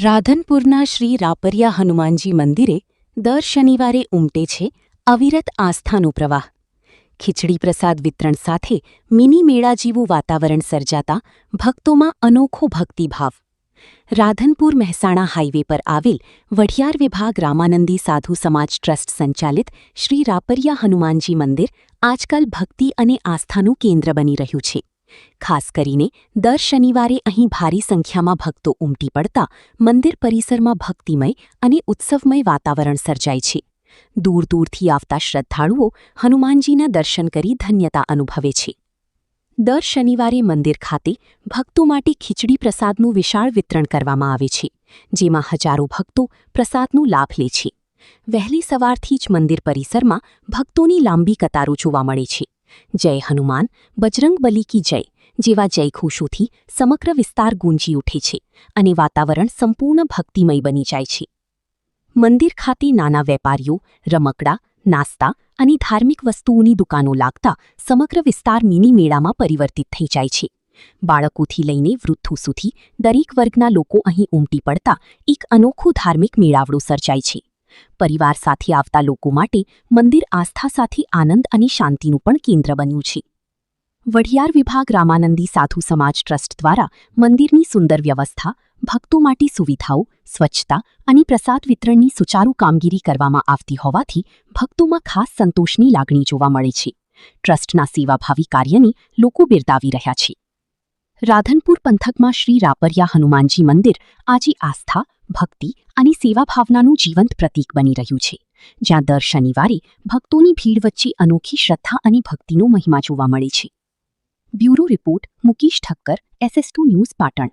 રાધનપુરના શ્રી રાપરિયા હનુમાનજી મંદિરે દર શનિવારે ઉમટે છે અવિરત આસ્થાનો પ્રવાહ. ખીચડી પ્રસાદ વિતરણ સાથે મિની મેળા જેવું વાતાવરણ સર્જાતા ભક્તોમાં અનોખો ભક્તિભાવ. રાધનપુર મહેસાણા હાઇવે પર આવેલ વઢિયાર વિભાગ રામાનંદી સાધુ સમાજ ટ્રસ્ટ સંચાલિત શ્રી રાપરિયા હનુમાનજી મંદિર આજકાલ ભક્તિ અને આસ્થાનું કેન્દ્ર બની રહ્યું છે. ખાસ કરીને દર શનિવારે અહીં ભારી સંખ્યામાં ભક્તો ઉમટી પડતા મંદિર પરિસરમાં ભક્તિમય અને ઉત્સવમય વાતાવરણ સર્જાય છે. દૂર દૂરથી આવતા શ્રદ્ધાળુઓ હનુમાનજીના દર્શન કરી ધન્યતા અનુભવે છે. દર શનિવારે મંદિર ખાતે ભક્તો માટે ખીચડી પ્રસાદનું વિશાળ વિતરણ કરવામાં આવે છે, જેમાં હજારો ભક્તો પ્રસાદનો લાભ લે છે. વહેલી સવારથી જ મંદિર પરિસરમાં ભક્તોની લાંબી કતારો જોવા મળે છે. જય હનુમાન, બજરંગબલી કી જય જેવા જયઘોષોથી સમગ્ર વિસ્તાર ગૂંજી ઉઠે છે અને વાતાવરણ સંપૂર્ણ ભક્તિમય બની જાય છે. મંદિર ખાતે નાના વેપારીઓ, રમકડા, નાસ્તા અને ધાર્મિક વસ્તુઓની દુકાનો લાગતા સમગ્ર વિસ્તાર મિની મેળામાં પરિવર્તિત થઈ જાય છે. બાળકોથી લઈને વૃદ્ધો સુધી દરેક વર્ગના લોકો અહીં ઉમટી પડતા એક અનોખો ધાર્મિક મેળાવડો સર્જાય છે. પરિવાર સાથે આવતા લોકો માટે મંદિર આસ્થા સાથે આનંદ અને શાંતિનું પણ કેન્દ્ર બન્યું છે. વઢિયાર વિભાગ રામાનંદી સાધુ સમાજ ટ્રસ્ટ દ્વારા મંદિરની સુંદર વ્યવસ્થા, ભક્તો માટે સુવિધાઓ, સ્વચ્છતા અને પ્રસાદ વિતરણની સુચારુ કામગીરી કરવામાં આવતી હોવાથી ભક્તોમાં ખાસ સંતોષની લાગણી જોવા મળે છે. ટ્રસ્ટના સેવાભાવી કાર્યને લોકો બિરદાવી રહ્યા છે. રાધનપુર પંથકમાં શ્રી રાપરિયા હનુમાનજી મંદિર આજે આસ્થા, ભક્તિ અને સેવાભાવનાનું જીવંત પ્રતીક બની રહ્યું છે, જ્યાં દર શનિવારે ભક્તોની ભીડ વચ્ચે અનોખી શ્રદ્ધા અને ભક્તિનો મહિમા જોવા મળે છે. Bureau report Mukesh Thakkar, SS2 news, Patan.